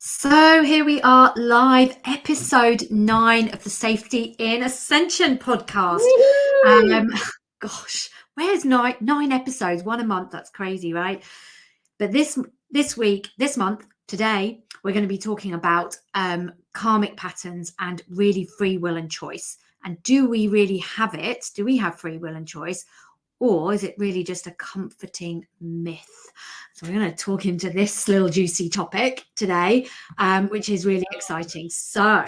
So here we are, live, episode 9 of the Safety in Ascension podcast. Gosh, where's nine episodes? One a month. That's crazy, right? But this month, today, we're going to be talking about karmic patterns and really free will and choice. And do we really have it? Do we have free will and choice? Or is it really just a comforting myth? So we're going to talk into this little juicy topic today, which is really exciting. So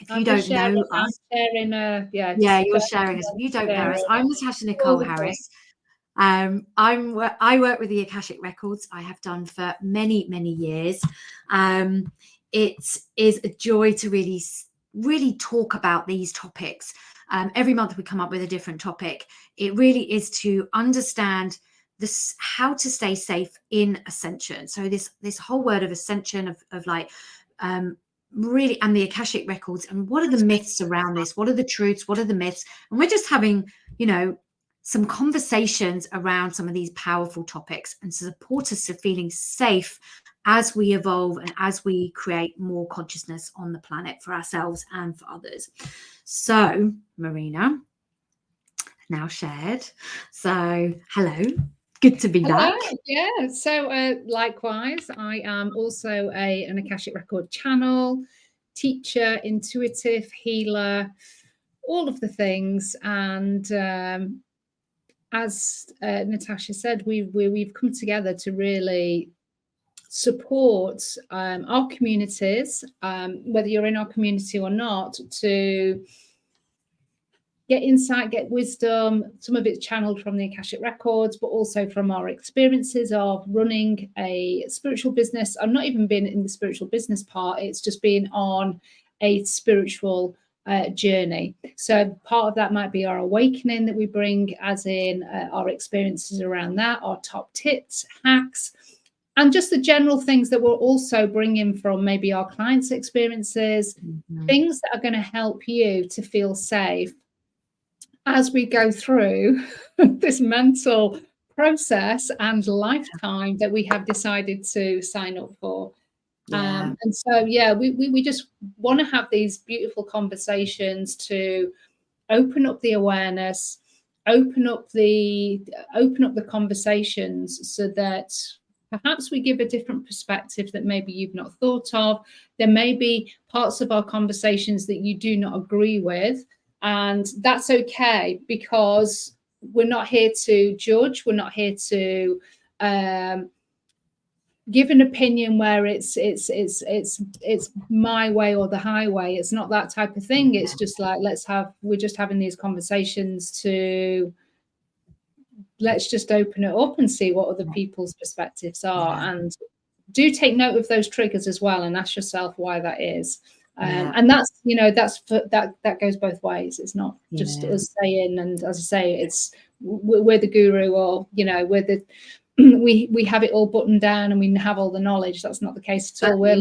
if you don't know us, you're sharing us. If you don't know us, I'm Natasha Nicole Harris. I work with the Akashic Records. I have done for many years. It is a joy to really talk about these topics. Every month we come up with a different topic. It really is to understand this, how to stay safe in ascension. So this whole word of ascension of like really, and the Akashic Records, and what are the myths around this? What are the truths? What are the myths? And we're just having, some conversations around some of these powerful topics and to support us to feeling safe as we evolve and as we create more consciousness on the planet for ourselves and for others. So, Marina, now shared. So, hello. Good to be back. Yeah. So, likewise, I am also an Akashic Record channel, teacher, intuitive, healer, all of the things. And as Natasha said, we've come together to really support our communities, whether you're in our community or not, to get insight, get wisdom. Some of it's channeled from the Akashic Records, but also from our experiences of running a spiritual business. I've not even been in the spiritual business part. It's just been on a spiritual journey. So part of that might be our awakening that we bring, as in our experiences around that, our top tips, hacks, and just the general things that we're also bringing from maybe our clients' experiences, things that are going to help you to feel safe as we go through this mental process and lifetime that we have decided to sign up for. And so, we just want to have these beautiful conversations to open up the awareness, open up the conversations, so that perhaps we give a different perspective that maybe you've not thought of. There may be parts of our conversations that you do not agree with, and that's okay, because we're not here to judge. We're not here to give an opinion where it's my way or the highway. It's not that type of thing. It's just like, we're just having these conversations to, let's just open it up and see what other people's perspectives are. And do take note of those triggers as well, and ask yourself why that is. And that's, that goes both ways. It's not just us saying, and as I say, we're the guru, or we're the we have it all buttoned down and we have all the knowledge. That's not the case at all. We're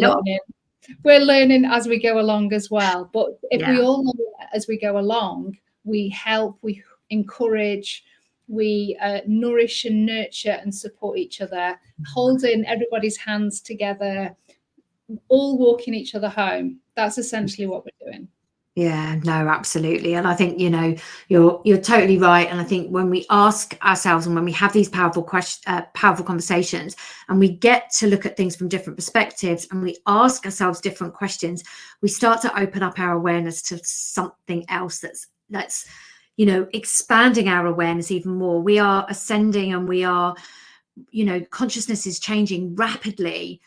learning as we go along as well. But if we all know as we go along, we help, we encourage, we nourish and nurture and support each other, holding everybody's hands together, all walking each other home. That's essentially what we're doing. Yeah, no, absolutely. And I think, you're totally right. And I think when we ask ourselves, and when we have these powerful conversations, and we get to look at things from different perspectives, and we ask ourselves different questions, we start to open up our awareness to something else that's expanding our awareness even more. We are ascending, and we are, consciousness is changing rapidly,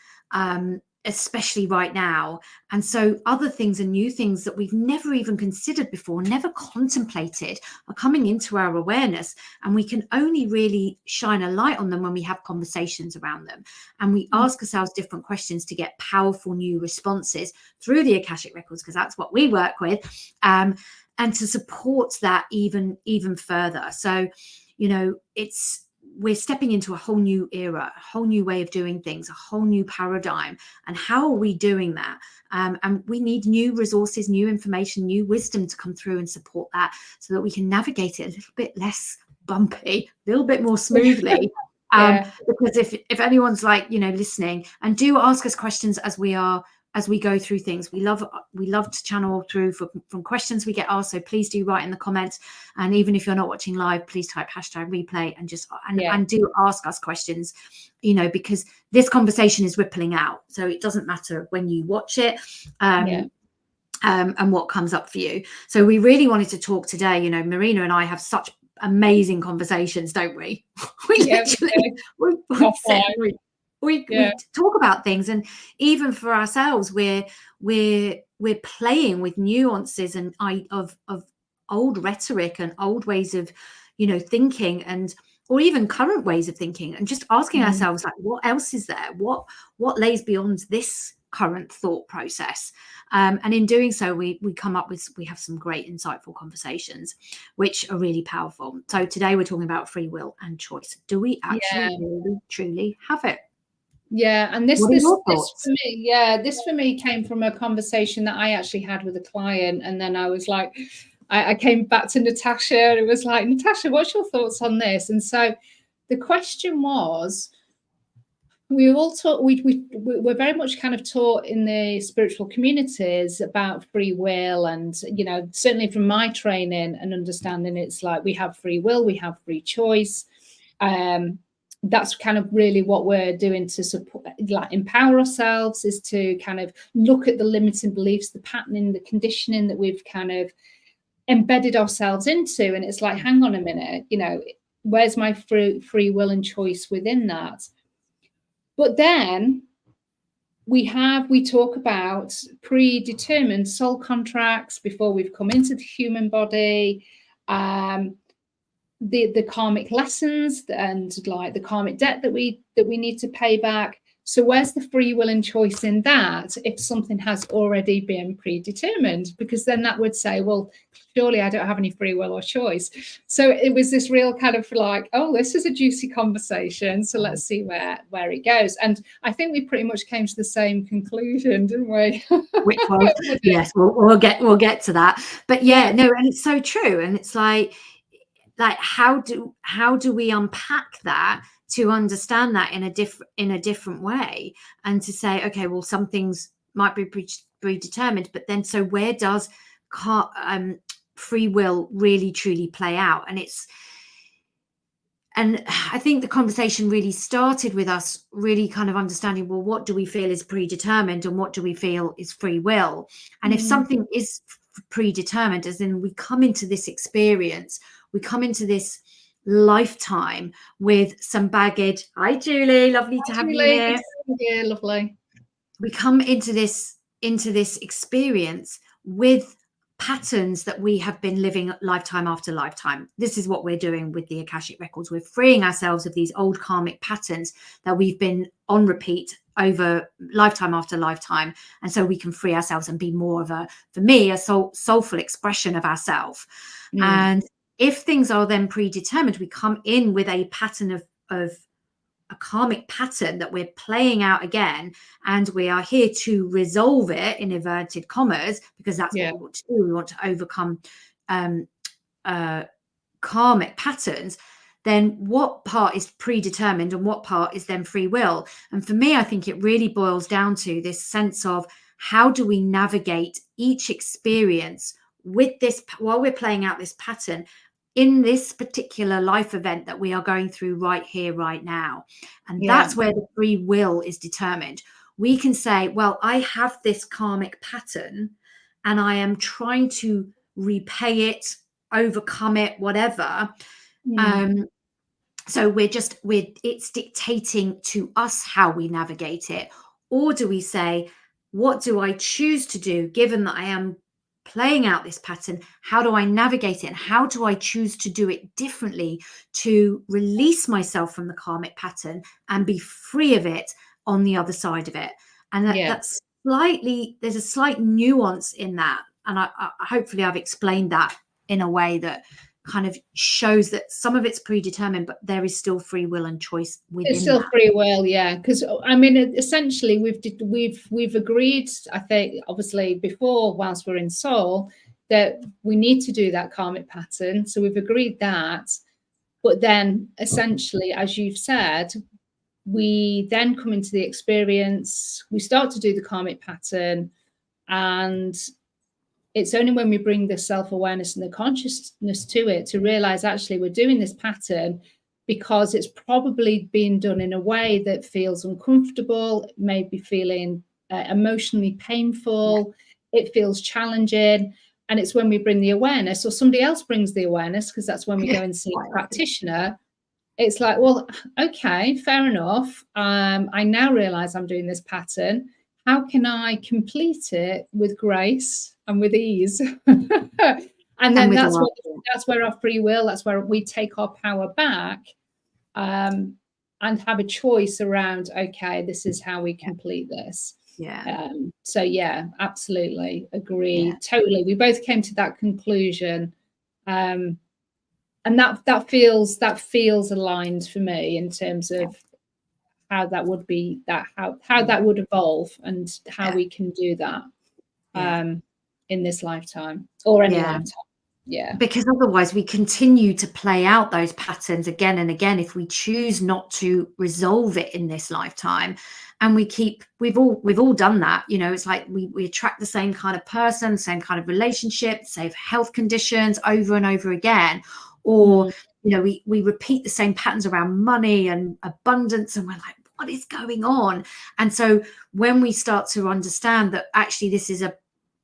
especially right now. And so other things and new things that we've never even considered before, never contemplated, are coming into our awareness. And we can only really shine a light on them when we have conversations around them. And we ask ourselves different questions to get powerful new responses through the Akashic Records, because that's what we work with, and to support that even further. So, we're stepping into a whole new era, a whole new way of doing things, a whole new paradigm. And how are we doing that? And we need new resources, new information, new wisdom to come through and support that, so that we can navigate it a little bit less bumpy, a little bit more smoothly. Because if anyone's like, listening, and do ask us questions as we go through things. We love to channel through from questions we get asked. So please do write in the comments. And even if you're not watching live, please type #replay and do ask us questions, because this conversation is rippling out. So it doesn't matter when you watch it. And what comes up for you. So we really wanted to talk today. Marina and I have such amazing conversations, don't we? We talk about things, and even for ourselves, we're playing with nuances and of old rhetoric and old ways of thinking, or even current ways of thinking, and just asking ourselves, like, what else is there? What lays beyond this current thought process? And in doing so, we have some great insightful conversations which are really powerful. So today we're talking about free will and choice. Do we actually really truly have it? And this for me came from a conversation that I actually had with a client, and then I was like, I came back to Natasha, and it was like, Natasha, what's your thoughts on this? And so the question was, we all taught, we're very much kind of taught in the spiritual communities about free will, and certainly from my training and understanding, it's like we have free will, we have free choice. That's kind of really what we're doing to support, like, empower ourselves, is to kind of look at the limiting beliefs, the patterning, the conditioning that we've kind of embedded ourselves into. And it's like, hang on a minute, where's my free will and choice within that? But then we talk about predetermined soul contracts before we've come into the human body, the karmic lessons, and like the karmic debt that we need to pay back. So where's the free will and choice in that, if something has already been predetermined? Because then that would say, well, surely I don't have any free will or choice. So it was this real kind of like, oh, this is a juicy conversation, so let's see where it goes. And I think we pretty much came to the same conclusion, didn't we? Which one? Yes, we'll get to that. But no, and it's so true. And it's like how do we unpack that to understand that in a different way, and to say, okay, well, some things might be predetermined, but then so where does free will really truly play out? And I think the conversation really started with us really kind of understanding, well, what do we feel is predetermined and what do we feel is free will? And if something is predetermined, as in we come into this experience, we come into this lifetime with some baggage. Hi, Julie. Lovely to have you here. Yeah, lovely. We come into this experience with patterns that we have been living lifetime after lifetime. This is what we're doing with the Akashic Records. We're freeing ourselves of these old karmic patterns that we've been on repeat over lifetime after lifetime. And so we can free ourselves and be more of for me, a soulful expression of ourselves. And if things are then predetermined, we come in with a pattern of a karmic pattern that we're playing out again, and we are here to resolve it, in inverted commas, because that's what we want to do. We want to overcome karmic patterns. Then what part is predetermined and what part is then free will? And for me, I think it really boils down to this sense of, how do we navigate each experience with this while we're playing out this pattern in this particular life event that we are going through right here, right now. And that's where the free will is determined. We can say, well, I have this karmic pattern and I am trying to repay it, overcome it, whatever. So it's dictating to us how we navigate it. Or do we say, what do I choose to do, given that I am playing out this pattern? How do I navigate it? And how do I choose to do it differently to release myself from the karmic pattern and be free of it on the other side of it? And that's there's a slight nuance in that. And I hopefully I've explained that in a way that kind of shows that some of it's predetermined, but there is still free will and choice within. It's still free will, because I mean, essentially we've agreed, I think, obviously before, whilst we're in soul, that we need to do that karmic pattern. So we've agreed that, But then essentially, as you've said, we then come into the experience, we start to do the karmic pattern, and it's only when we bring the self-awareness and the consciousness to it to realize actually we're doing this pattern because it's probably being done in a way that feels uncomfortable, maybe feeling emotionally painful, it feels challenging. And it's when we bring the awareness, or somebody else brings the awareness, because that's when we go and see a practitioner. It's like, well, okay, fair enough. I now realize I'm doing this pattern. How can I complete it with grace and with ease? And then that's where our free will, that's where we take our power back, and have a choice around, okay, this is how we complete this. So yeah, absolutely agree. Totally. We both came to that conclusion. And that feels aligned for me in terms of how that would be, how that would evolve, and how we can do that in this lifetime or any lifetime. Because otherwise we continue to play out those patterns again and again if we choose not to resolve it in this lifetime. And we've all done that, you know. It's like we attract the same kind of person, same kind of relationship, same health conditions over and over again. Or you know, we repeat the same patterns around money and abundance, and we're like, what is going on? And so when we start to understand that actually this is a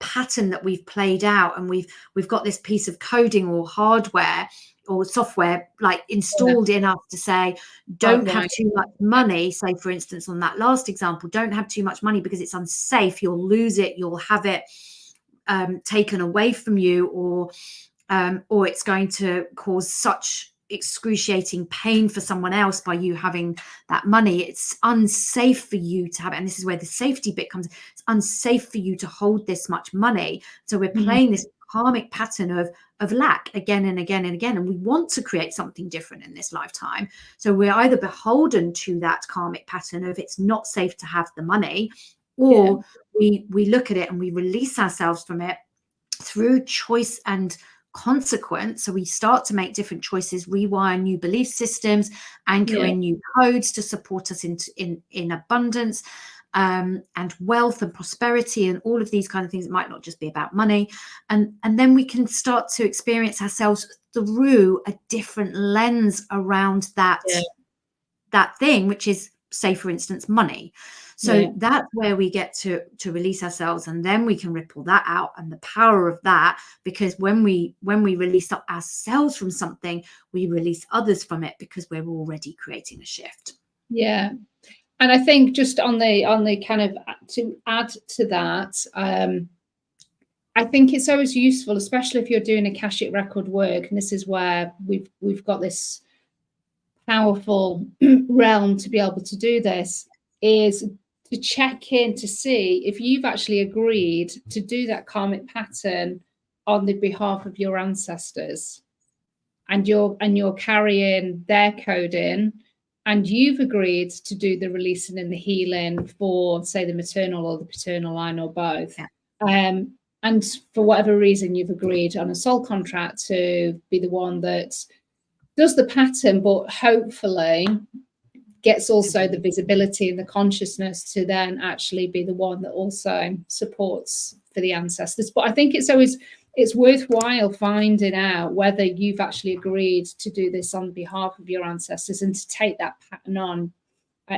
pattern that we've played out, and we've got this piece of coding or hardware or software like installed in us to say, don't have too much money. Say, for instance, on that last example, don't have too much money because it's unsafe. You'll lose it. You'll have it taken away from you, or it's going to cause such excruciating pain for someone else by you having that money. It's unsafe for you to have it. And this is where the safety bit comes. It's unsafe for you to hold this much money. So we're playing this karmic pattern of lack again and again and again. And we want to create something different in this lifetime. So we're either beholden to that karmic pattern of it's not safe to have the money, or we look at it and we release ourselves from it through choice and consequence. So we start to make different choices, rewire new belief systems, anchor in new codes to support us in abundance and wealth and prosperity and all of these kind of things. It might not just be about money. And then we can start to experience ourselves through a different lens around that thing, which is, say, for instance, money. So that's where we get to release ourselves, and then we can ripple that out, and the power of that, because when we release ourselves from something, we release others from it, because we're already creating a shift. Yeah. And I think just on the kind of, to add to that, I think it's always useful, especially if you're doing Akashic record work, and this is where we've got this powerful realm to be able to do this, is to check in to see if you've actually agreed to do that karmic pattern on the behalf of your ancestors, and you're carrying their code in, and you've agreed to do the releasing and the healing for, say, the maternal or the paternal line, or both. And for whatever reason, you've agreed on a soul contract to be the one that does the pattern, but hopefully gets also the visibility and the consciousness to then actually be the one that also supports for the ancestors. But I think it's worthwhile finding out whether you've actually agreed to do this on behalf of your ancestors, and to take that pattern on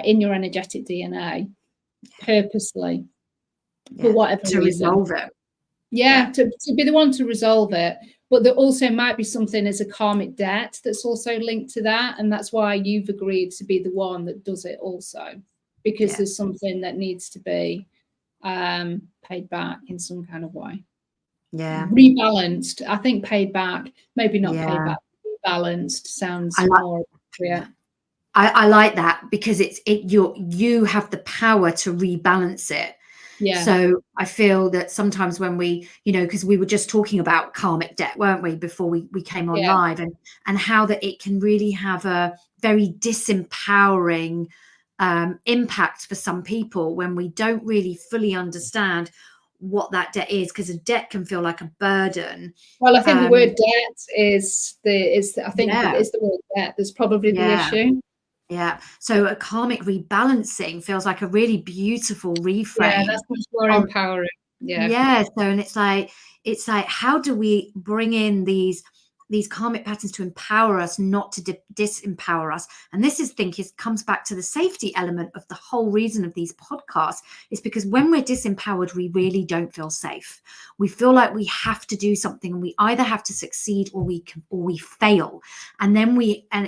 in your energetic DNA purposely for whatever reason. To resolve it. To be the one to resolve it. But there also might be something as a karmic debt that's also linked to that. And that's why you've agreed to be the one that does it also, because there's something that needs to be paid back in some kind of way. Rebalanced. I think paid back, maybe not paid back, rebalanced sounds more appropriate. I like that, because you have the power to rebalance it. So I feel that sometimes when we, you know, because we were just talking about karmic debt, weren't we, before we came on live, and how that it can really have a very disempowering impact for some people when we don't really fully understand what that debt is, because a debt can feel like a burden. Well, I think the word debt is I think Yeah. it's the word debt that's probably the issue. Yeah. So a karmic rebalancing feels like a really beautiful reframe. Yeah, that's much more empowering. Yeah. Yeah. So, and it's like, how do we bring in these karmic patterns to empower us, not to disempower us? And this comes back to the safety element of the whole reason of these podcasts, is because when we're disempowered, we really don't feel safe. We feel like we have to do something, and we either have to succeed or we fail. And then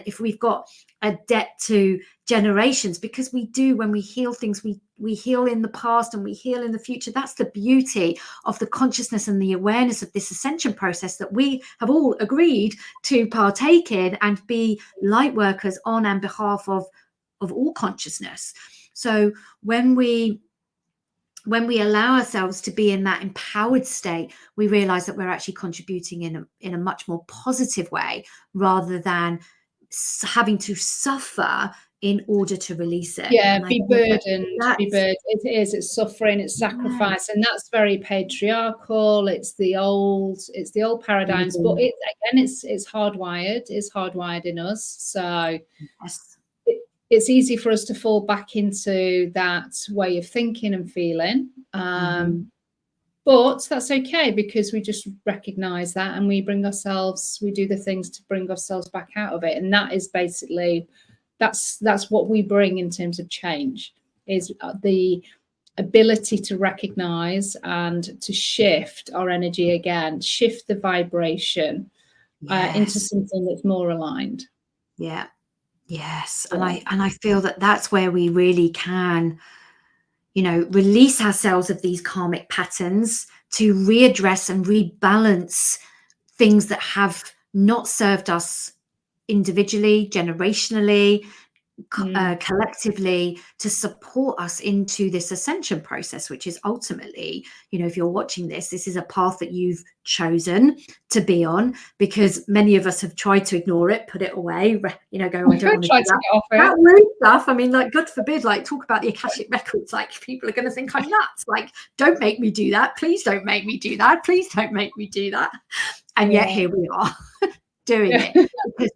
if we've got a debt to generations, because we do, when we heal things, we heal in the past and we heal in the future. That's the beauty of the consciousness and the awareness of this ascension process that we have all agreed to partake in and be light workers on and behalf of all consciousness. So when we allow ourselves to be in that empowered state, we realize that we're actually contributing in a much more positive way, rather than having to suffer in order to release it. Yeah, be burdened. It's suffering, it's sacrifice, and that's very patriarchal. It's the old paradigms, but it's hardwired. It's hardwired in us. So it's easy for us to fall back into that way of thinking and feeling. But that's okay, because we just recognize that, and we do the things to bring ourselves back out of it. And that is basically, that's what we bring in terms of change, is the ability to recognize and to shift our energy again, shift the vibration into something that's more aligned. Yeah. Yes. And I feel that that's where we really can, release ourselves of these karmic patterns to readdress and rebalance things that have not served us individually, generationally, collectively, to support us into this ascension process, which is ultimately, if you're watching this is a path that you've chosen to be on, because many of us have tried to ignore it, put it away, go, I don't want to do that weird stuff. I mean, like, God forbid, like, talk about the Akashic Records, like, people are going to think I'm nuts. Like, don't make me do that. Please don't make me do that. Please don't make me do that. And yet here we are doing it, because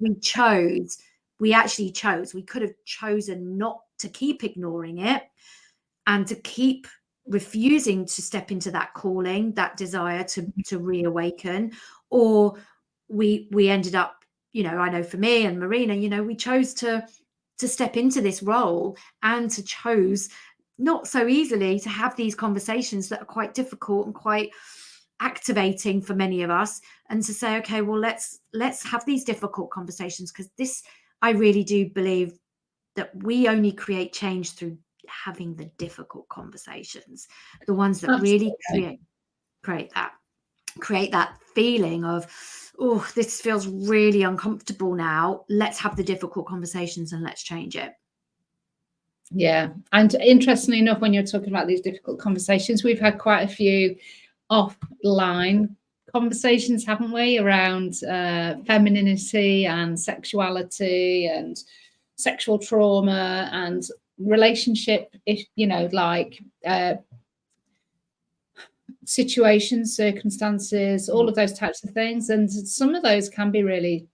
we actually chose. We could have chosen not to keep ignoring it and to keep refusing to step into that calling, that desire to reawaken, or we ended up, I know for me and Marina, we chose to step into this role, and to chose not so easily to have these conversations that are quite difficult and quite activating for many of us, and to say, okay, well, let's have these difficult conversations, because I really do believe that we only create change through having the difficult conversations, the ones that really create that feeling of, oh, this feels really uncomfortable now. Let's have the difficult conversations and let's change it. Yeah. And interestingly enough, when you're talking about these difficult conversations, we've had quite a few offline conversations, haven't we, around femininity and sexuality and sexual trauma and relationship, situations, circumstances, all of those types of things. And some of those can be really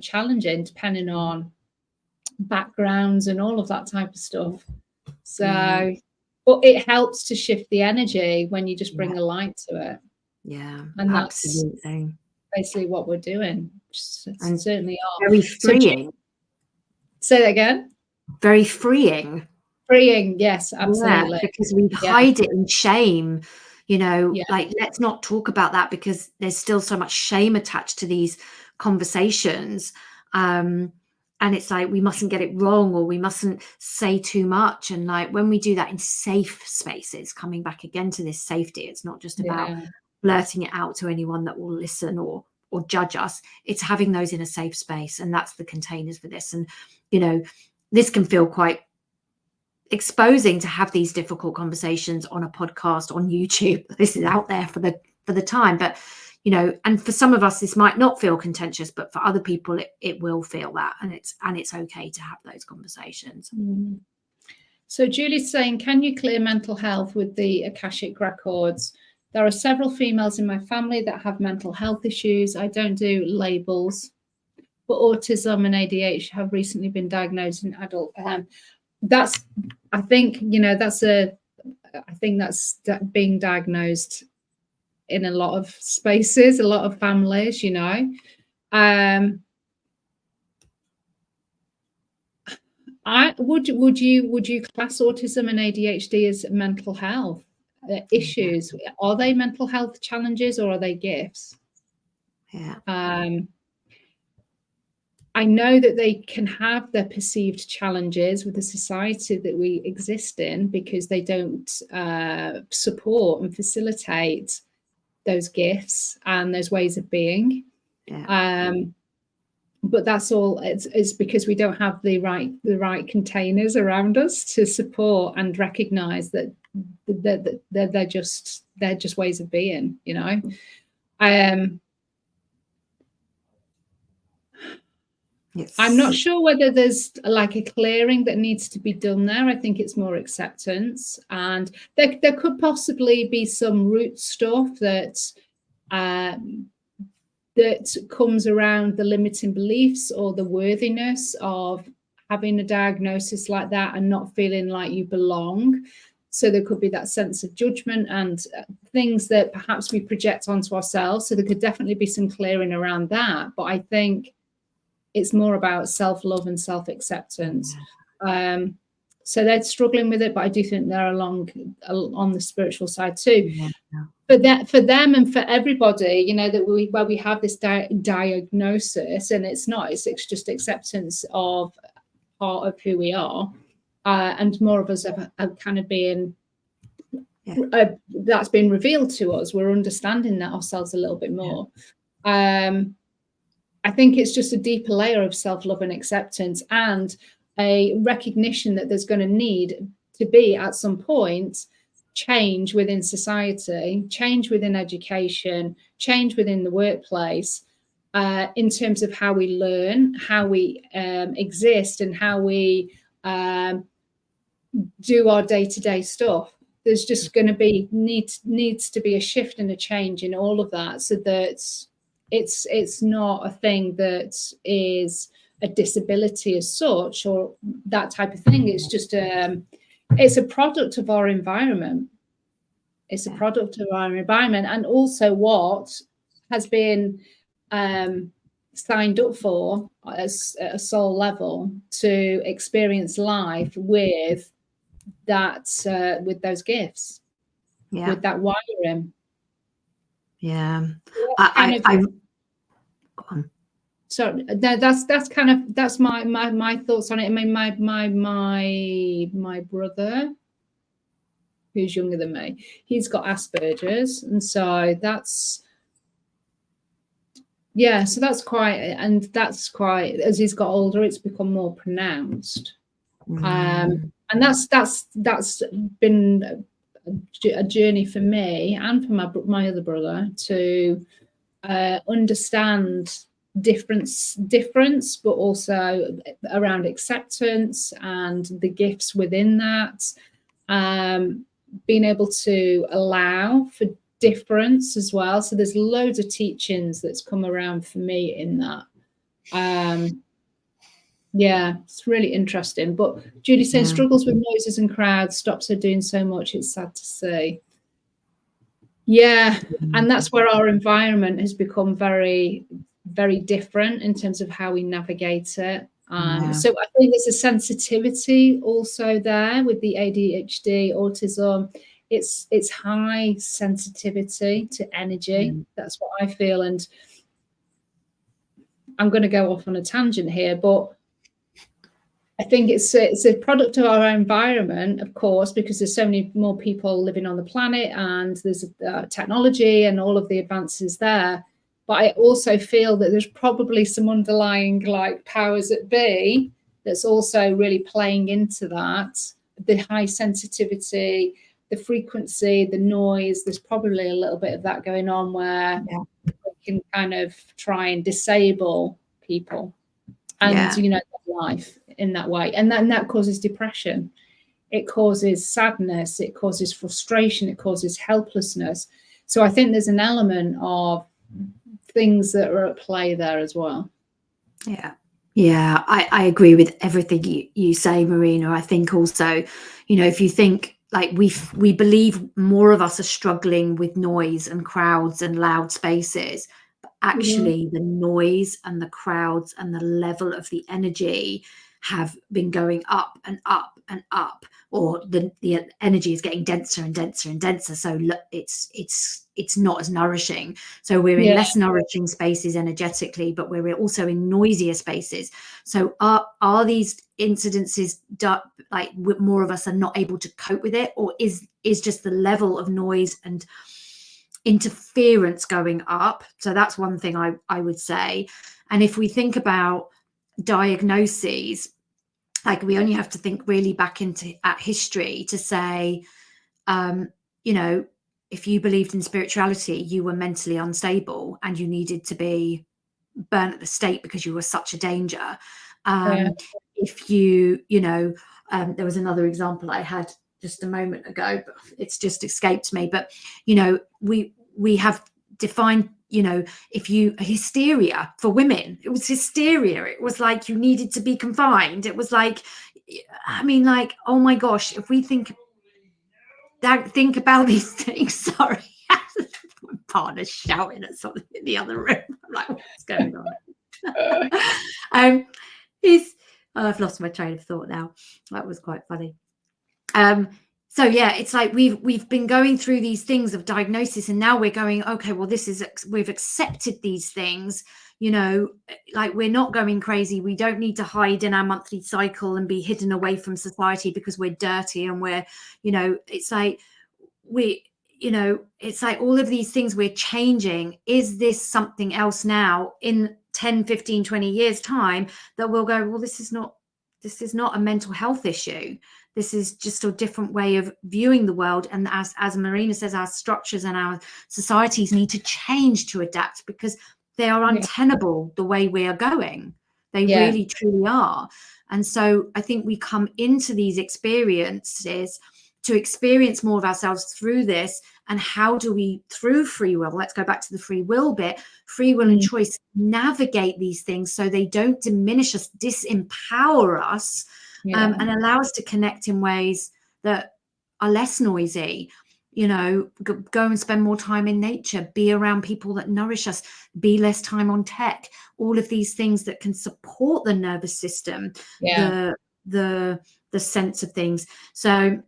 challenging, depending on backgrounds and all of that type of stuff. So but it helps to shift the energy when you just bring a light to it. Yeah, and absolutely. That's basically what we're doing. And certainly are. Very freeing. Say that again. Very freeing. Freeing, yes, absolutely. Yeah, because we hide it in shame. Like, let's not talk about that, because there's still so much shame attached to these conversations. And it's like, we mustn't get it wrong, or we mustn't say too much. And like, when we do that in safe spaces, coming back again to this safety, it's not just about blurting it out to anyone that will listen or judge us. It's having those in a safe space. And that's the containers for this. And, this can feel quite exposing to have these difficult conversations on a podcast, on YouTube. This is out there for the time, but and for some of us this might not feel contentious, but for other people it will feel that, and it's okay to have those conversations. So Julie's saying, can you clear mental health with the Akashic Records? There are several females in my family that have mental health issues. I don't do labels, but autism and ADHD have recently been diagnosed in adult. That's, I think, you know, that's being diagnosed in a lot of spaces, a lot of families, you know. Would you class autism and ADHD as mental health issues? Are they mental health challenges or are they gifts? Yeah. I know that they can have their perceived challenges with the society that we exist in because they don't support and facilitate those gifts and those ways of being. Yeah. But that's all. It's because we don't have the right containers around us to support and recognize that they're just ways of being, you know. Yes. I'm not sure whether there's like a clearing that needs to be done there. I think it's more acceptance, and there could possibly be some root stuff that that comes around the limiting beliefs or the worthiness of having a diagnosis like that and not feeling like you belong. So there could be that sense of judgment and things that perhaps we project onto ourselves. So there could definitely be some clearing around that. But I think it's more about self-love and self-acceptance. So they're struggling with it, but I do think they're on the spiritual side too. Yeah. For them and for everybody, you know, that where we have this diagnosis, and it's just acceptance of part of who we are, and more of us have kind of been, that's been revealed to us. We're understanding that ourselves a little bit more. I think it's just a deeper layer of self-love and acceptance, and a recognition that there's going to need to be at some point change within society, change within education, change within the workplace, in terms of how we learn, how we exist, and how we do our day-to-day stuff. There's just going to be needs to be a shift and a change in all of that, so that it's not a thing that is a disability as such or that type of thing. It's just it's a product of our environment. It's a product of our environment, and also what has been signed up for as a soul level to experience life with that, with those gifts, with that wiring. Yeah. Go on. So that's my thoughts on it. I mean, my brother, who's younger than me, he's got Asperger's, and so that's quite, as he's got older, it's become more pronounced. And that's been a journey for me and for my other brother to understand difference, but also around acceptance and the gifts within that, being able to allow for difference as well. So there's loads of teachings that's come around for me in that. Yeah, it's really interesting. But Judy says struggles with noises and crowds, stops her doing so much. It's sad to see. Yeah, and that's where our environment has become very, very different in terms of how we navigate it. So I think there's a sensitivity also there with the ADHD, autism. It's high sensitivity to energy. That's what I feel. And I'm going to go off on a tangent here, but I think it's a product of our environment, of course, because there's so many more people living on the planet, and there's technology and all of the advances there. But I also feel that there's probably some underlying like powers that be that's also really playing into that. The high sensitivity, the frequency, the noise. There's probably a little bit of that going on where we can kind of try and disable people and you know, life in that way, and that causes depression. it causes sadness, it causes frustration, it causes helplessness. So I think there's an element of things that are at play there as well. Yeah. Yeah, I agree with everything you say, Marina. I think also, if you think like we believe more of us are struggling with noise and crowds and loud spaces, but actually the noise and the crowds and the level of the energy have been going up and up and up, or the energy is getting denser and denser and denser. So it's not as nourishing. So we're in less nourishing spaces energetically, but we're also in noisier spaces. So are these incidences like more of us are not able to cope with it, or is just the level of noise and interference going up? So that's one thing I would say. And if we think about diagnoses, like we only have to think really back at history to say, if you believed in spirituality, you were mentally unstable and you needed to be burnt at the stake because you were such a danger. If there was another example I had just a moment ago, but it's just escaped me. But we have defined, if you hysteria for women, it was hysteria. It was like you needed to be confined. It was like, oh my gosh, if we think about these things. Sorry, my partner's shouting at something in the other room. I'm like, what's going on? I've lost my train of thought now. That was quite funny. So yeah, it's like we've been going through these things of diagnosis, and now we're going, okay, well, we've accepted these things. Like we're not going crazy. We don't need to hide in our monthly cycle and be hidden away from society because we're dirty and we're, it's like it's like all of these things we're changing. Is this something else now in 10, 15, 20 years time that we'll go, well, this is not a mental health issue. This is just a different way of viewing the world. And as Marina says, our structures and our societies need to change to adapt because they are untenable the way we are going. They really, truly are. And so I think we come into these experiences to experience more of ourselves through this. And how do we, through free will, let's go back to the free will bit, free will and choice, navigate these things so they don't diminish us, disempower us, and allow us to connect in ways that are less noisy. Go and spend more time in nature, be around people that nourish us, be less time on tech, all of these things that can support the nervous system, the sense of things. So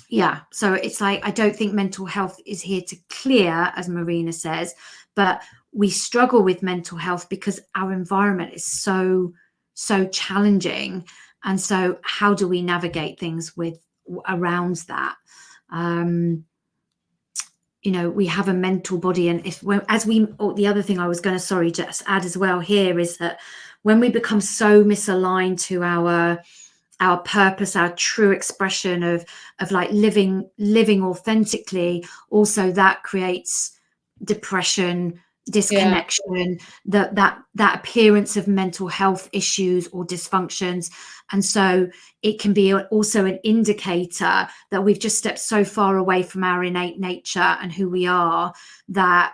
it's like, I don't think mental health is here to clear, as Marina says, but we struggle with mental health because our environment is so challenging. And so how do we navigate things around that? We have a mental body, and the other thing I was going to just add as well here is that when we become so misaligned to our purpose, our true expression of like living authentically, also that creates depression, disconnection, that appearance of mental health issues or dysfunctions. And so it can be also an indicator that we've just stepped so far away from our innate nature and who we are that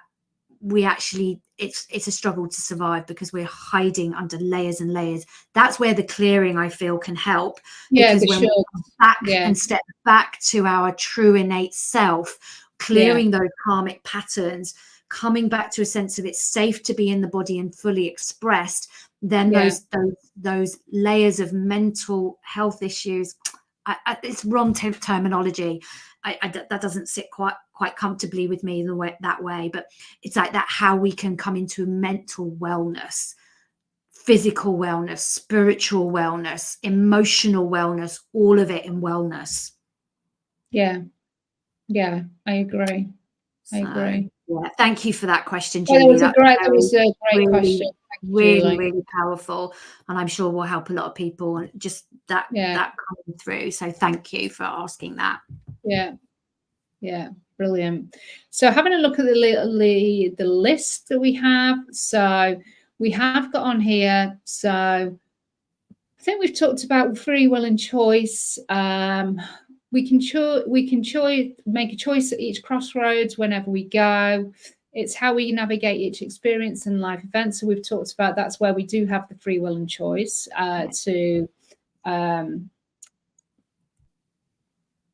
we actually, it's a struggle to survive because we're hiding under layers and layers. That's where the clearing, I feel, can help. Because when we come back and step back to our true innate self, clearing those karmic patterns, coming back to a sense of it's safe to be in the body and fully expressed, then those layers of mental health issues, it's wrong terminology. That doesn't sit quite comfortably with me that way, but it's like that, how we can come into mental wellness, physical wellness, spiritual wellness, emotional wellness, all of it in wellness. I agree. Thank you for that question, Julie. That was a great question. Really powerful, and I'm sure will help a lot of people, and just that coming through. So thank you for asking that. Brilliant. So having a look at the list that we have. So we have got on here. So I think we've talked about free will and choice. We can make a choice at each crossroads whenever we go. It's how we navigate each experience and life event. So we've talked about that's where we do have the free will and choice to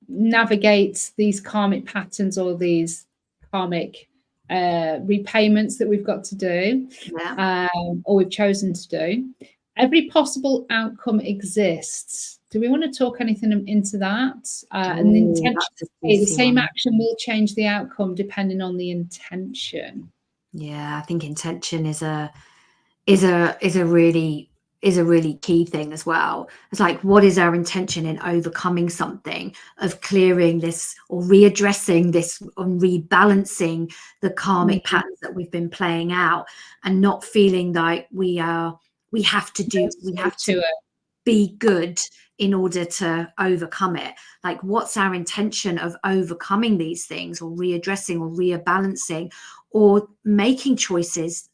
navigate these karmic patterns or these karmic repayments that we've got to do, or we've chosen to do. Every possible outcome exists. Do we want to talk anything into that? And the intention, the same action will change the outcome depending on the intention. Yeah, I think intention is a really key thing as well. It's like, what is our intention in overcoming something, of clearing this or readdressing this, or rebalancing the karmic patterns that we've been playing out, and not feeling like we have to be good in order to overcome it. Like, what's our intention of overcoming these things, or readdressing, or rebalancing, or making choices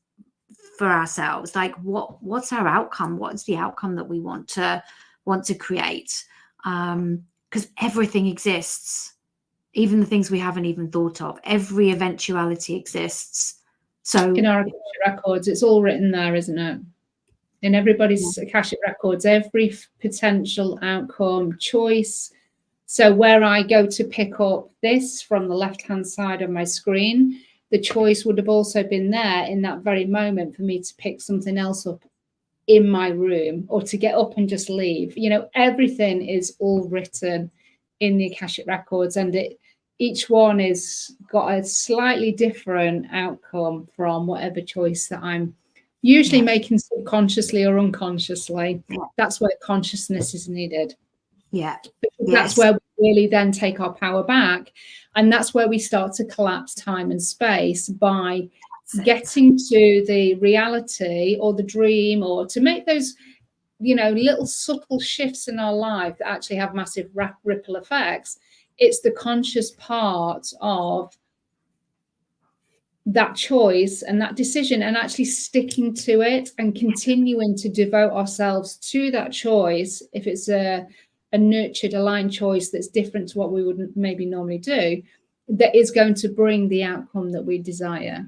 for ourselves? Like, what's our outcome? What's the outcome that we want to create? Because everything exists, even the things we haven't even thought of. Every eventuality exists. So in our Akashic records, it's all written there, isn't it? In everybody's Akashic records, every potential outcome, choice. So where I go to pick up this from the left-hand side of my screen, the choice would have also been there in that very moment for me to pick something else up in my room, or to get up and just leave. You know, everything is all written in the Akashic records, and each one is got a slightly different outcome from whatever choice that I'm usually making subconsciously or unconsciously. That's where consciousness is needed. That's where we really then take our power back. And that's where we start to collapse time and space, by getting to the reality or the dream, or to make those, you know, little subtle shifts in our life that actually have massive ripple effects. It's the conscious part of that choice and that decision, and actually sticking to it and continuing to devote ourselves to that choice. If it's a nurtured, aligned choice that's different to what we would maybe normally do, that is going to bring the outcome that we desire.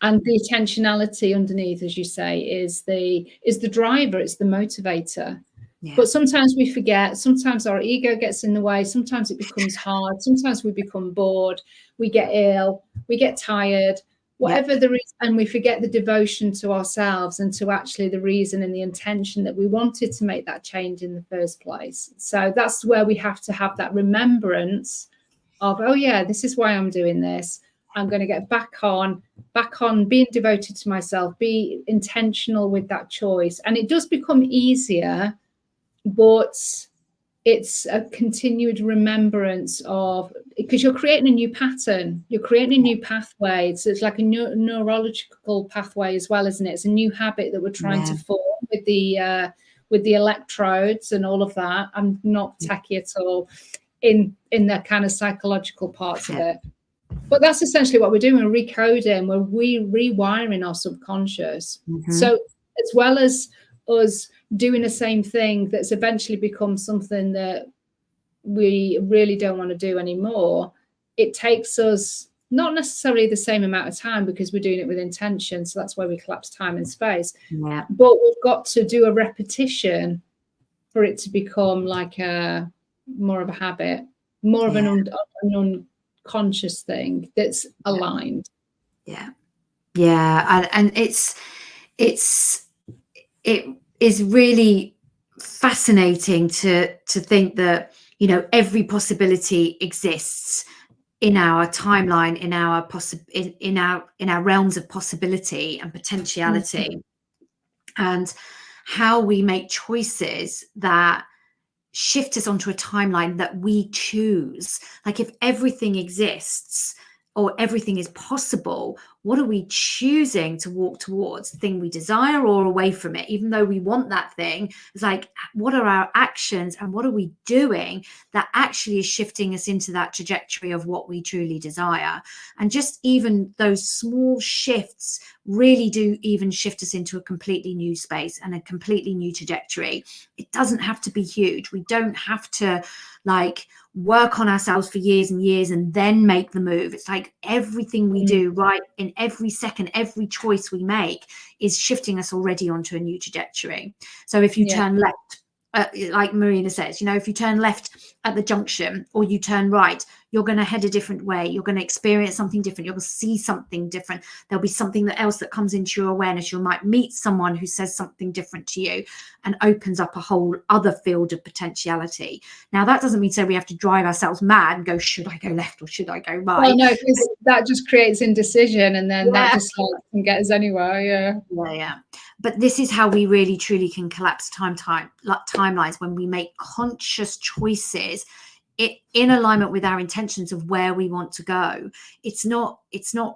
And the intentionality underneath, as you say, is the driver, it's the motivator. But sometimes we forget, sometimes our ego gets in the way, sometimes it becomes hard, sometimes we become bored, we get ill, we get tired, whatever the reason, and we forget the devotion to ourselves and to actually the reason and the intention that we wanted to make that change in the first place. So that's where we have to have that remembrance of, oh yeah, this is why I'm doing this. I'm going to get back on being devoted to myself, be intentional with that choice. And it does become easier, but it's a continued remembrance of, because you're creating a new pattern, you're creating a new pathway. So it's like a neurological pathway as well, isn't it? It's a new habit that we're trying to form with the electrodes and all of that. I'm not techie at all in the kind of psychological parts of it. But that's essentially what we're doing. We're recoding, we're rewiring our subconscious. So as well as us doing the same thing that's eventually become something that we really don't want to do anymore, it takes us not necessarily the same amount of time, because we're doing it with intention. So that's why we collapse time and space. But we've got to do a repetition for it to become like more of a habit, more of an unconscious thing that's aligned. And it is really fascinating to think that, you know, every possibility exists in our timeline, in our realms of possibility and potentiality, and how we make choices that shift us onto a timeline that we choose. Like, if everything exists or everything is possible, what are we choosing to walk towards? The thing we desire or away from it? Even though we want that thing, it's like, what are our actions and what are we doing that actually is shifting us into that trajectory of what we truly desire? And just even those small shifts really do even shift us into a completely new space and a completely new trajectory. It doesn't have to be huge. We don't have to like work on ourselves for years and years and then make the move. It's like everything we do right in every second, every choice we make is shifting us already onto a new trajectory. So if you turn left, like Marina says, you know, if you turn left at the junction or you turn right, you're going to head a different way. You're going to experience something different. You're going to see something different. There'll be something else that comes into your awareness. You might meet someone who says something different to you and opens up a whole other field of potentiality. Now, that doesn't mean we have to drive ourselves mad and go, should I go left or should I go right? Well, no, because that just creates indecision, and then that just can get us anywhere. Yeah. But this is how we really truly can collapse timelines, when we make conscious choices in alignment with our intentions of where we want to go. It's not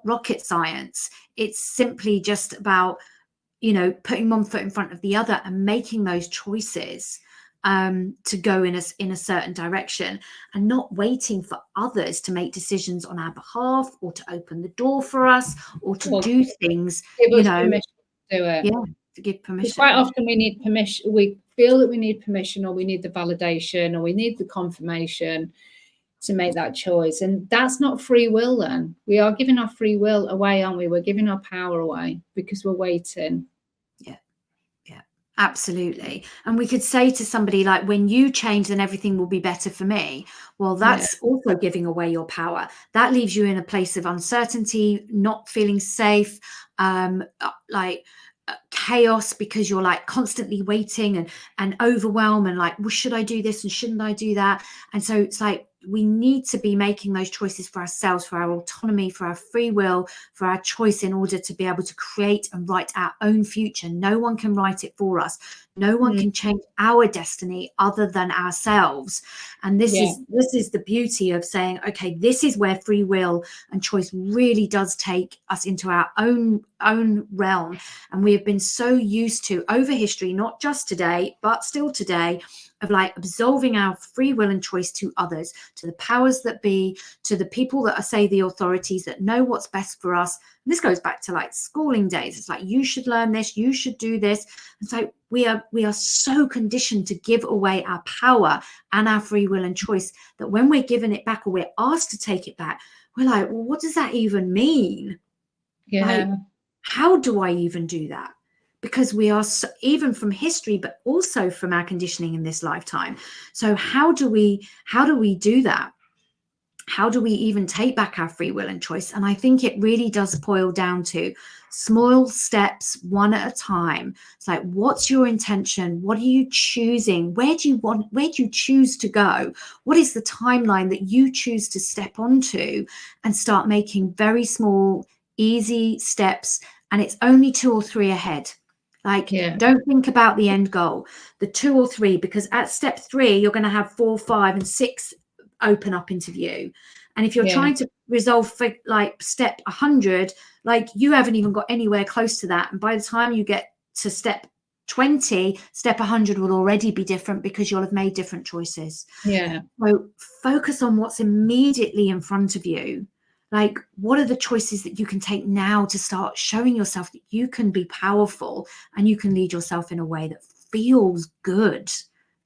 rocket science. It's simply just about, you know, putting one foot in front of the other and making those choices to go in a certain direction, and not waiting for others to make decisions on our behalf or to open the door for us or to do things, give us permission to do it. Yeah, to give permission. Quite often we need permission. We feel that we need permission, or we need the validation, or we need the confirmation to make that choice. And that's not free will then. We are giving our free will away, aren't we? We're giving our power away because we're waiting. Yeah, absolutely. And we could say to somebody like, when you change, then everything will be better for me. Well, that's also giving away your power. That leaves you in a place of uncertainty, not feeling safe, chaos, because you're like constantly waiting and overwhelm and like, well, should I do this and shouldn't I do that? And so it's like, we need to be making those choices for ourselves, for our autonomy, for our free will, for our choice, in order to be able to create and write our own future. No one can write it for us. No one can change our destiny other than ourselves. And this is the beauty of saying, okay, this is where free will and choice really does take us into our own realm. And we have been so used to, over history, not just today, but still today, of like absolving our free will and choice to others, to the powers that be, to the people that are, say, the authorities that know what's best for us. And this goes back to like schooling days. It's like, you should learn this, you should do this. And so we are so conditioned to give away our power and our free will and choice that when we're given it back, or we're asked to take it back, we're like, well, what does that even mean? Like, how do I even do that? Because we are so, even from history, but also from our conditioning in this lifetime. So how do we do that? How do we even take back our free will and choice? And I think it really does boil down to small steps, one at a time. It's like, what's your intention? What are you choosing? Where do you choose to go? What is the timeline that you choose to step onto, and start making very small, easy steps? And it's only 2 or 3 ahead. Like, don't think about the end goal, the 2 or 3, because at step 3, you're going to have 4, 5, and 6 open up into view. And if you're trying to resolve for like step 100, like, you haven't even got anywhere close to that. And by the time you get to step 20, step 100 will already be different, because you'll have made different choices. So focus on what's immediately in front of you. Like, what are the choices that you can take now to start showing yourself that you can be powerful and you can lead yourself in a way that feels good,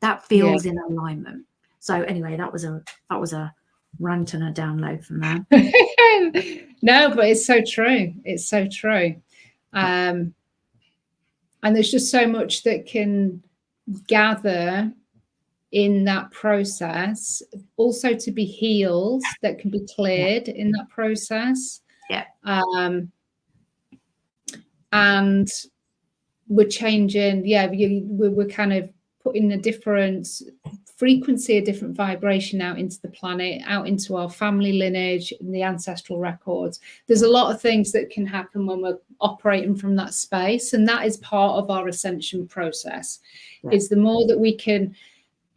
that feels in alignment. So anyway, that was a rant and a download from that. No, but it's so true. It's so true. And there's just so much that can gather in that process, also to be healed, that can be cleared in that process. And we're changing, we're kind of putting a different frequency, a different vibration out into the planet, out into our family lineage and the ancestral records. There's a lot of things that can happen when we're operating from that space, and that is part of our ascension process. Is the more that we can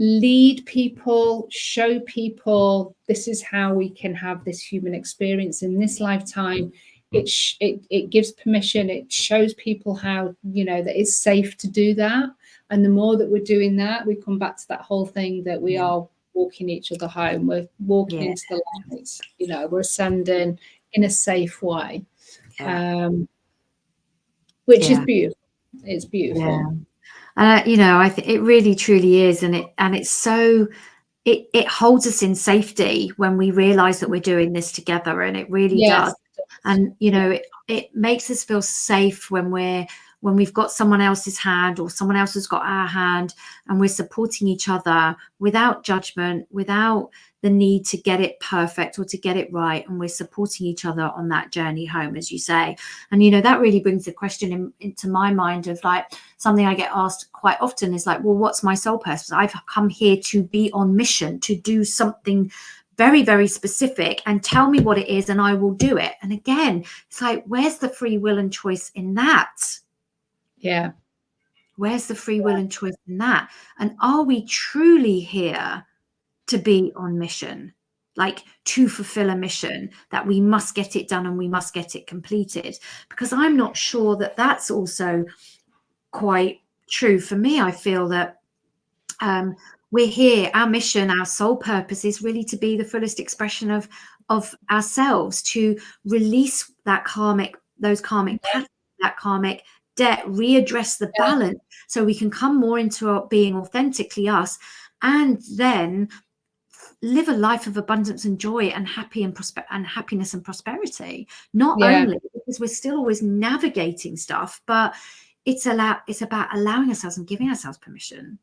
lead people, show people, this is how we can have this human experience in this lifetime, it gives permission. It shows people how, that it's safe to do that. And the more that we're doing that, we come back to that whole thing that we are walking each other home. We're walking into the light. We're ascending in a safe way, which is beautiful. It's beautiful. I think it really truly is, and it's so it holds us in safety when we realize that we're doing this together, and it really does. And it makes us feel safe when we've got someone else's hand, or someone else has got our hand, and we're supporting each other without judgment, without the need to get it perfect or to get it right, and we're supporting each other on that journey home, as you say. And that really brings the question into my mind of, like, something I get asked quite often is like, well, what's my soul purpose? I've come here to be on mission, to do something very, very specific, and tell me what it is and I will do it. And again, it's like, where's the free will and choice in that? Yeah. Where's the free will and choice in that? And are we truly here to be on mission, like to fulfill a mission that we must get it done and we must get it completed? Because I'm not sure that that's also quite true for me. I feel that we're here, our mission, our soul purpose is really to be the fullest expression of ourselves, to release those karmic patterns, that karmic debt, readdress the balance, so we can come more into being authentically us, and then live a life of abundance and joy and happiness and prosperity. Not only because we're still always navigating stuff, but it's about allowing ourselves and giving ourselves permission.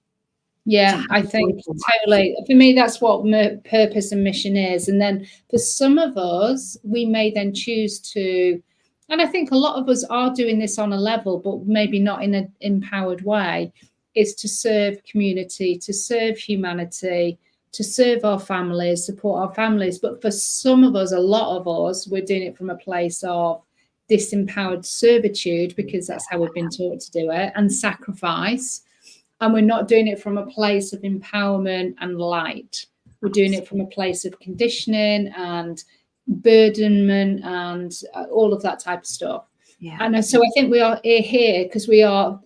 Yeah, I think totally. For me, that's what purpose and mission is. And then for some of us, we may then choose to, and I think a lot of us are doing this on a level, but maybe not in an empowered way, is to serve community, to serve humanity, to serve our families, support our families. But for some of us, a lot of us, we're doing it from a place of disempowered servitude, because that's how we've been taught to do it, and sacrifice. And we're not doing it from a place of empowerment and light. We're doing it from a place of conditioning and burdenment and all of that type of stuff. Yeah. And so I think we are here because we are,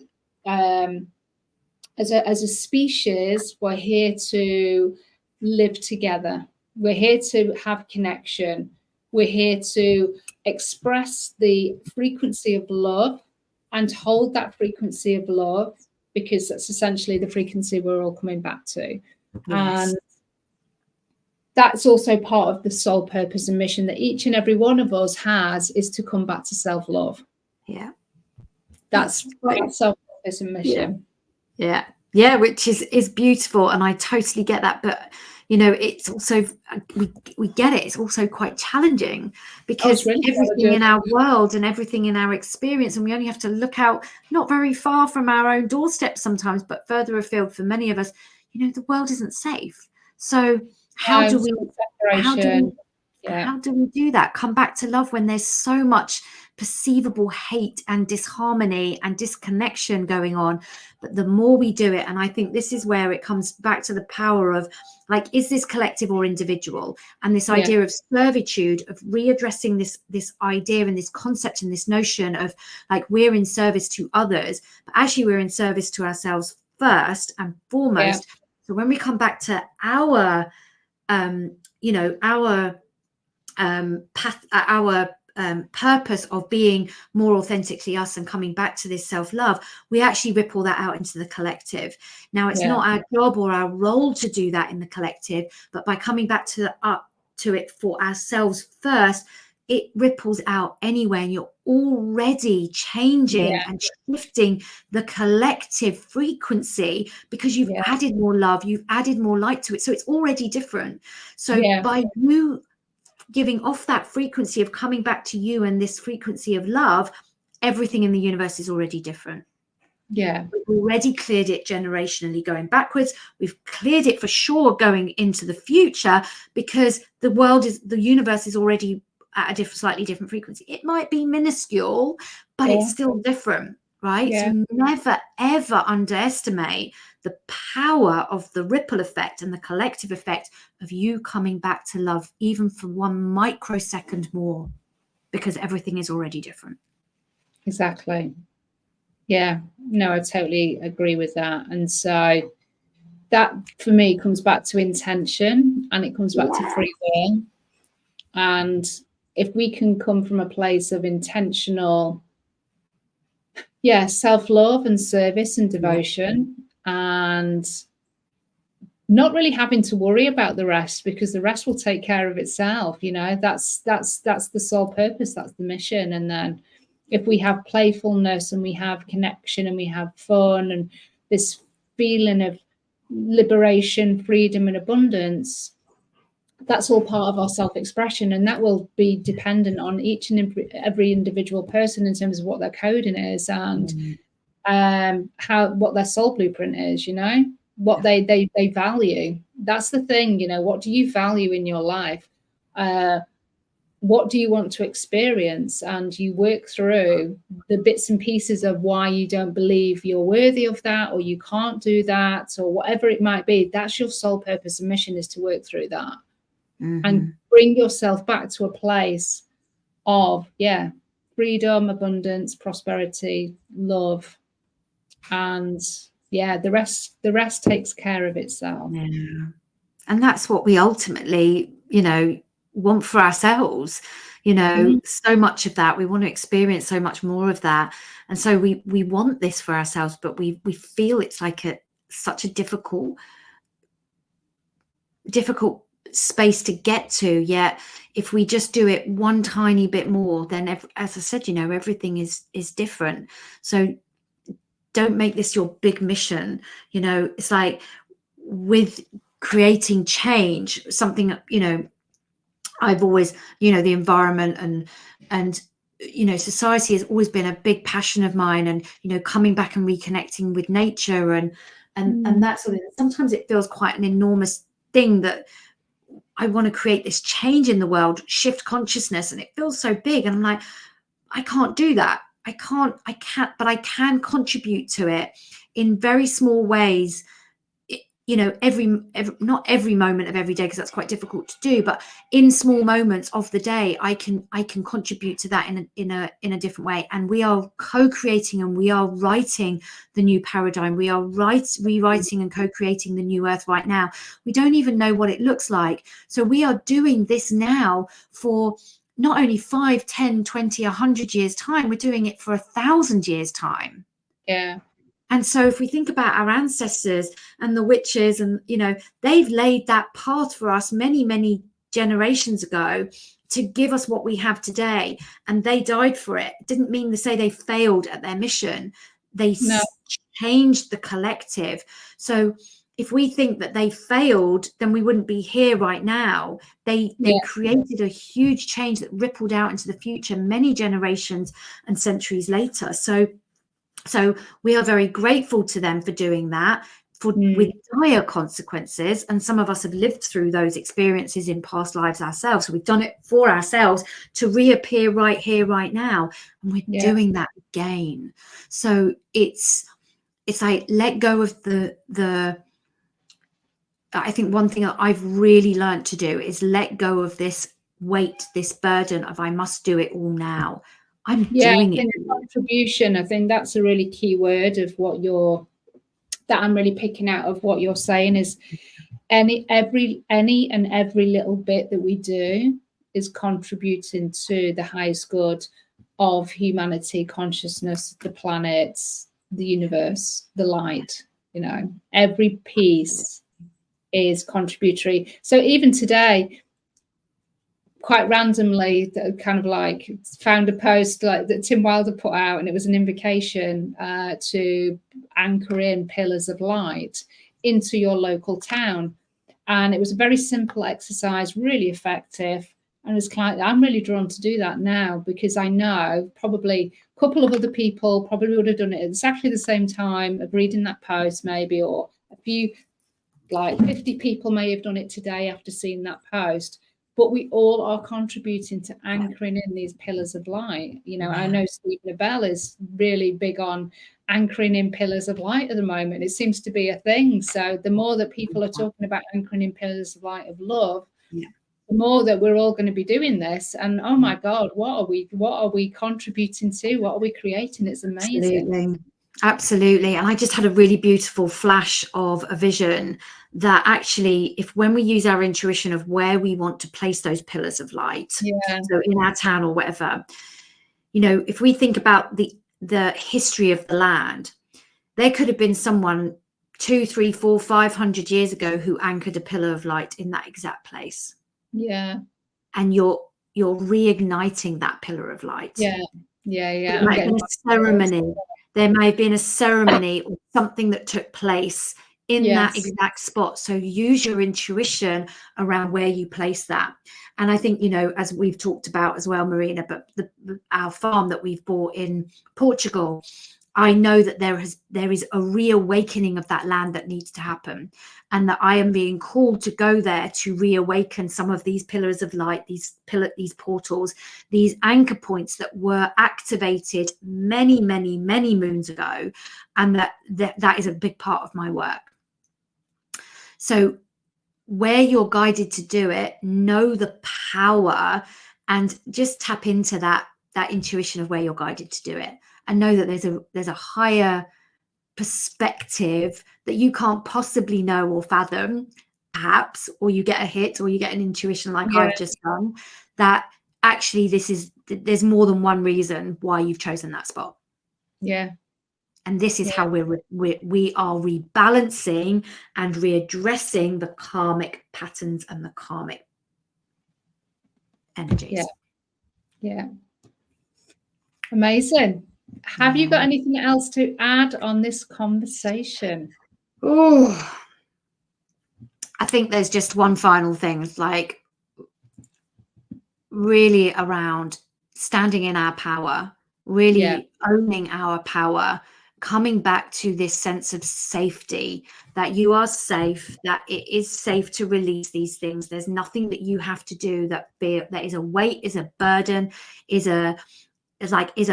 as a species, we're here to live together. We're here to have connection. We're here to express the frequency of love and hold that frequency of love, because that's essentially the frequency we're all coming back to. Yes. And that's also part of the soul purpose and mission that each and every one of us has, is to come back to self-love. Yeah. That's soul purpose and mission. Yeah. Which is beautiful. And I totally get that. But it's also, we get it. It's also quite challenging, because everything in our world and everything in our experience, and we only have to look out not very far from our own doorstep sometimes, but further afield for many of us, the world isn't safe. So how do we do that? Come back to love when there's so much perceivable hate and disharmony and disconnection going on. But the more we do it, and I think this is where it comes back to the power of, like, is this collective or individual? And this idea of servitude, of readdressing this idea and this concept and this notion of, like, we're in service to others, but actually we're in service to ourselves first and foremost. So when we come back to our purpose of being more authentically us and coming back to this self-love, we actually ripple that out into the collective. Now, it's not our job or our role to do that in the collective, but by coming back to it for ourselves first, it ripples out anyway, and you're already changing and shifting the collective frequency, because you've added more love, you've added more light to it, so it's already different. So by you giving off that frequency of coming back to you and this frequency of love, everything in the universe is already different. We've already cleared it generationally going backwards. We've cleared it for sure going into the future, because the universe is already at a slightly different frequency. It might be minuscule, but it's still different, right? So never, ever underestimate the power of the ripple effect and the collective effect of you coming back to love, even for 1 microsecond more. because everything is already different. Exactly. Yeah, no, I totally agree with that. And so that for me comes back to intention, and it comes back to free will. And if we can come from a place of intentional, self-love and service and devotion, and not really having to worry about the rest, because the rest will take care of itself. That's the sole purpose, that's the mission. And then if we have playfulness and we have connection and we have fun and this feeling of liberation, freedom and abundance, that's all part of our self-expression, and that will be dependent on each and every individual person in terms of what their coding is and what their soul blueprint is, what they value. That's the thing, what do you value in your life? What do you want to experience? And you work through the bits and pieces of why you don't believe you're worthy of that, or you can't do that, or whatever it might be. That's your soul purpose and mission, is to work through that. And bring yourself back to a place of freedom, abundance, prosperity, love, and the rest takes care of itself. And that's what we ultimately want for ourselves. So much of that, we want to experience so much more of that, and so we want this for ourselves, but we feel it's like such a difficult space to get to. Yet if we just do it one tiny bit more, then as I said, everything is different. So don't make this your big mission. It's like with creating change, something I've always, the environment and society has always been a big passion of mine, and coming back and reconnecting with nature and that sort of thing. Sometimes it feels quite an enormous thing that I want to create this change in the world, shift consciousness, and it feels so big, and I'm like, I can't do that. I can't, but I can contribute to it in very small ways, not every moment of every day, because that's quite difficult to do, but in small moments of the day, I can contribute to that in a different way. And we are co-creating, and we are writing the new paradigm. We are rewriting and co-creating the new earth right now. We don't even know what it looks like. So we are doing this now for not only 5, 10, 20, 100 years time, we're doing it for 1,000 years time. Yeah. And so if we think about our ancestors and the witches, and they've laid that path for us many, many generations ago to give us what we have today, and they died for it. It didn't mean to say they failed at their mission. They changed the collective. So if we think that they failed, then we wouldn't be here right now. They created a huge change that rippled out into the future many generations and centuries later. So we are very grateful to them for doing that, with dire consequences. And some of us have lived through those experiences in past lives ourselves. So we've done it for ourselves to reappear right here, right now. And we're doing that again. So it's like, let go of I think one thing that I've really learned to do is let go of this weight, this burden of I must do it all now. I'm doing it. Contribution. I think that's a really key word of that I'm really picking out of what you're saying, is any and every little bit that we do is contributing to the highest good of humanity, consciousness, the planets, the universe, the light. Every piece is contributory. So even today, quite randomly, kind of like found a post like that Tim Wilder put out, and it was an invocation to anchor in pillars of light into your local town. And it was a very simple exercise, really effective. And it's like, I'm really drawn to do that now, because I know probably a couple of other people probably would have done it at exactly the same time of reading that post, maybe, or a few, like 50 people may have done it today after seeing that post. But we all are contributing to anchoring in these pillars of light. I know Stephen Abell is really big on anchoring in pillars of light at the moment. It seems to be a thing. So the more that people are talking about anchoring in pillars of light of love, the more that we're all going to be doing this. And oh my God, what are we contributing to? What are we creating? It's amazing. Absolutely. And I just had a really beautiful flash of a vision that actually, when we use our intuition of where we want to place those pillars of light, so in our town or whatever, if we think about the history of the land, there could have been someone 200, 300, 400, 500 years ago who anchored a pillar of light in that exact place. Yeah. And you're reigniting that pillar of light. Yeah. There might have been a ceremony. There may have been a ceremony or something that took place in that exact spot. So use your intuition around where you place that. And I think, as we've talked about as well, Marina, but our farm that we've bought in Portugal, I know that there is a reawakening of that land that needs to happen, and that I am being called to go there to reawaken some of these pillars of light, these portals, these anchor points that were activated many, many, many moons ago, and that is a big part of my work. So where you're guided to do it, know the power and just tap into that intuition of where you're guided to do it. And know that there's a higher perspective that you can't possibly know or fathom, perhaps, or you get a hit or you get an intuition like I've just done, that actually there's more than one reason why you've chosen that spot. Yeah. And this is how we are rebalancing and readdressing the karmic patterns and the karmic energies. Yeah. Amazing. Have you got anything else to add on this conversation? Oh, I think there's just one final thing. It's like really around standing in our power, really owning our power, coming back to this sense of safety, that you are safe, that it is safe to release these things. There's nothing that you have to do that is a weight, is a burden, is a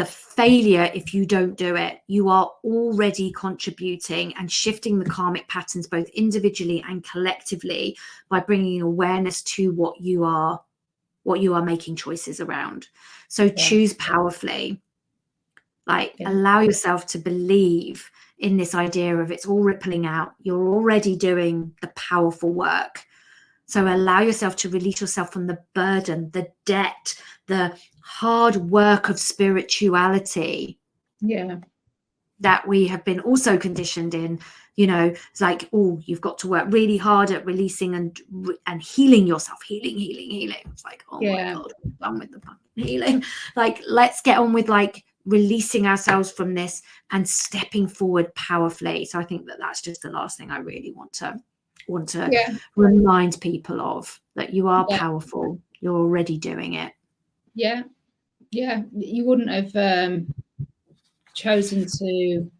failure if you don't do it. You are already contributing and shifting the karmic patterns both individually and collectively by bringing awareness to what you are making choices around. So choose powerfully. Allow yourself to believe in this idea of it's all rippling out. You're already doing the powerful work. So allow yourself to release yourself from the burden, the debt, the hard work of spirituality. That we have been also conditioned in. It's like, oh, you've got to work really hard at releasing and healing yourself. Healing. It's like, oh my God, we're done with the healing. Let's get on with releasing ourselves from this and stepping forward powerfully. So I think that's just the last thing I really want to remind people of, that you are powerful. You're already doing it. You wouldn't have chosen to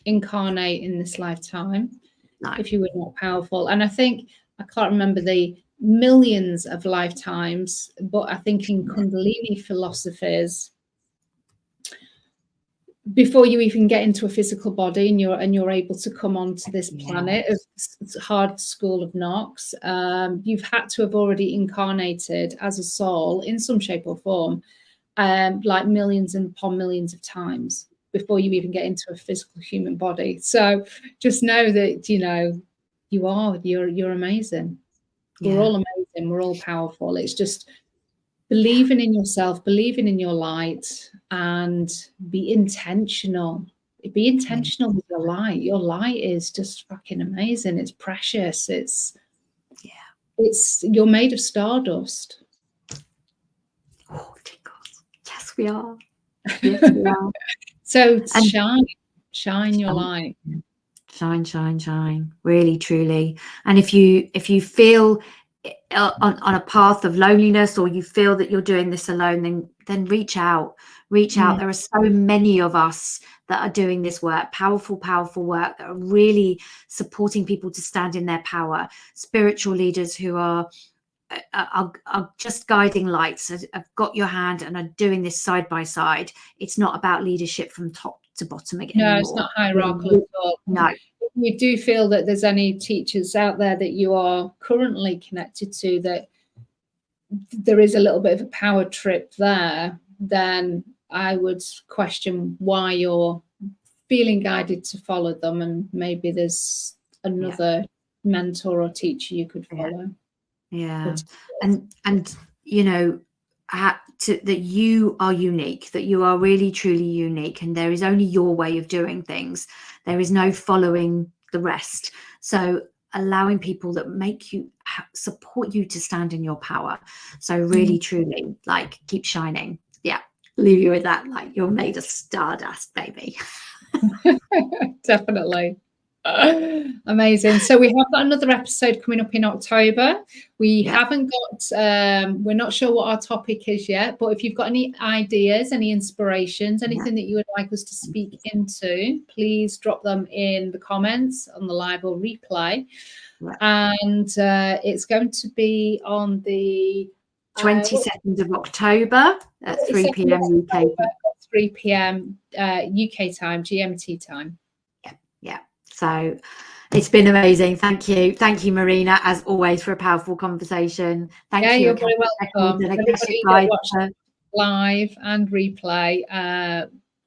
incarnate in this lifetime if you were not powerful. And I think, I can't remember the millions of lifetimes, but I think in Kundalini philosophies, before you even get into a physical body and you're able to come onto this planet of hard school of knocks, you've had to have already incarnated as a soul in some shape or form, millions and upon millions of times before you even get into a physical human body. So just know that you're amazing. We're all amazing. We're all powerful. It's just believing in yourself, believing in your light, and be intentional. Be intentional with your light. Your light is just fucking amazing. It's precious. You're made of stardust. Oh, tingles. Yes, we are. Yes, we are. So shine your light. Shine. Really, truly. And if you feel on a path of loneliness, or you feel that you're doing this alone, then reach out. There are so many of us that are doing this work, powerful work, that are really supporting people to stand in their power. Spiritual leaders who are just guiding lights, have got your hand and are doing this side by side. It's not about leadership from top to bottom again. No, it's not hierarchical at all. No. You do feel that there's any teachers out there that you are currently connected to that there is a little bit of a power trip there, then I would question why you're feeling guided to follow them, and maybe there's another mentor or teacher you could follow. Yeah. And you know, that you are unique, that you are really truly unique, and there is only your way of doing things. There is no following the rest. So allowing people that make you support you to stand in your power. So really truly, like, keep shining. Yeah, leave you with that. Like, you're made of stardust, baby. Definitely. Amazing. So we have got another episode coming up in October. We haven't got, we're not sure what our topic is yet, but if you've got any ideas, any inspirations, anything that you would like us to speak into, please drop them in the comments on the live or replay. And it's going to be on the 22nd of October at 3 p.m. UK. 3 p.m. UK time, GMT time. Yeah. So it's been amazing. Thank you, Marina, as always, for a powerful conversation. Thank you. You're very welcome. Everybody that watched live and replay,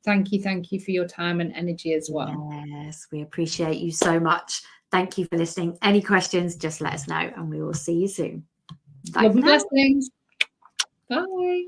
thank you for your time and energy as well. Yes, we appreciate you so much. Thank you for listening. Any questions, just let us know, and we will see you soon. Love and blessings. Bye.